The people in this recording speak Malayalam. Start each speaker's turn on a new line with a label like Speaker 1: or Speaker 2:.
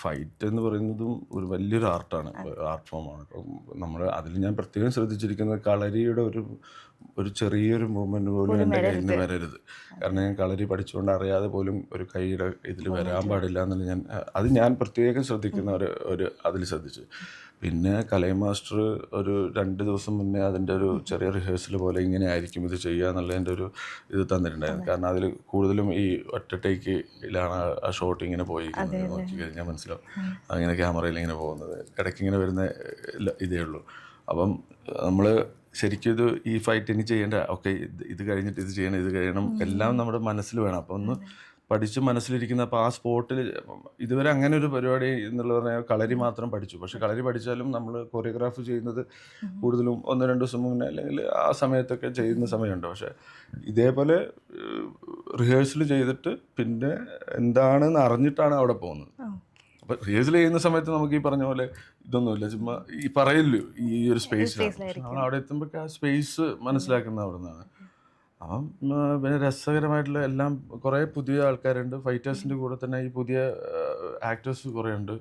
Speaker 1: ഫൈറ്റ് എന്ന് പറയുന്നതും ഒരു വലിയൊരു ആർട്ടാണ്, ആർട്ട് ഫോമാണ്. അപ്പം നമ്മൾ അതിൽ ഞാൻ പ്രത്യേകം ശ്രദ്ധിച്ചിരിക്കുന്നത് കളരിയുടെ ഒരു ചെറിയൊരു മൂവ്മെൻറ്റ് പോലും എൻ്റെ കയ്യിൽ നിന്ന് വരരുത്. കാരണം ഞാൻ കളരി പഠിച്ചുകൊണ്ട് അറിയാതെ പോലും ഒരു കൈയുടെ ഇതിൽ വരാൻ പാടില്ല എന്നുള്ള ഞാൻ പ്രത്യേകം ശ്രദ്ധിക്കുന്ന ഒരു അതിൽ ശ്രദ്ധിച്ചു. പിന്നെ കലൈ മാസ്റ്റർ ഒരു 2 ദിവസം മുന്നേ അതിൻ്റെ ഒരു ചെറിയ റിഹേഴ്സൽ പോലെ ഇങ്ങനെ ആയിരിക്കും ഇത് ചെയ്യുക എന്നുള്ളതിൻ്റെ ഒരു ഇത് തന്നിട്ടുണ്ടായിരുന്നു. കാരണം അതിൽ കൂടുതലും ഈ ഒറ്റ ടേക്കിലാണ് ആ ഷോട്ട് ഇങ്ങനെ പോയിരിക്കുന്നത്. നോക്കി കഴിഞ്ഞാൽ മനസ്സിലാവും അങ്ങനെ ക്യാമറയിൽ ഇങ്ങനെ പോകുന്നത്, ഇടയ്ക്ക് ഇങ്ങനെ വരുന്ന ഇതേ ഉള്ളൂ. അപ്പം നമ്മൾ ശരിക്കും ഈ ഫൈറ്റ് ഇനി ചെയ്യേണ്ട, ഓക്കെ ഇത് കഴിഞ്ഞിട്ട് ഇത് ചെയ്യണം, ഇത് കഴിയണം, എല്ലാം നമ്മുടെ മനസ്സിൽ വേണം. അപ്പം ഒന്ന് പഠിച്ച് മനസ്സിലിരിക്കുന്ന, അപ്പോൾ ആ സ്പോട്ടിൽ ഇതുവരെ അങ്ങനെ ഒരു പരിപാടി എന്നുള്ള പറഞ്ഞാൽ കളരി മാത്രം പഠിച്ചു. പക്ഷെ കളരി പഠിച്ചാലും നമ്മൾ കൊറിയോഗ്രാഫ് ചെയ്യുന്നത് കൂടുതലും 1-2 ദിവസം മുന്നേ അല്ലെങ്കിൽ ആ സമയത്തൊക്കെ ചെയ്യുന്ന സമയമുണ്ട്. പക്ഷെ ഇതേപോലെ റിഹേഴ്സൽ ചെയ്തിട്ട് പിന്നെ എന്താണെന്ന് അറിഞ്ഞിട്ടാണ് അവിടെ പോകുന്നത്. അപ്പം റിഹേഴ്സൽ ചെയ്യുന്ന സമയത്ത് നമുക്ക് ഈ പറഞ്ഞ പോലെ ഇതൊന്നുമില്ല, ചുമ്മാ ഈ പറയില്ലയോ ഈ ഒരു സ്പേസിലാണ്. പക്ഷെ നമ്മൾ അവിടെ എത്തുമ്പോഴേക്ക് ആ സ്പേസ് മനസ്സിലാക്കുന്ന അവിടെ നിന്നാണ്. അപ്പം പിന്നെ രസകരമായിട്ടുള്ള എല്ലാം കുറേ പുതിയ ആൾക്കാരുണ്ട്. ഫൈറ്റേഴ്സിൻ്റെ കൂടെ തന്നെ ഈ പുതിയ ആക്ടേഴ്സ് കുറേ ഉണ്ട്.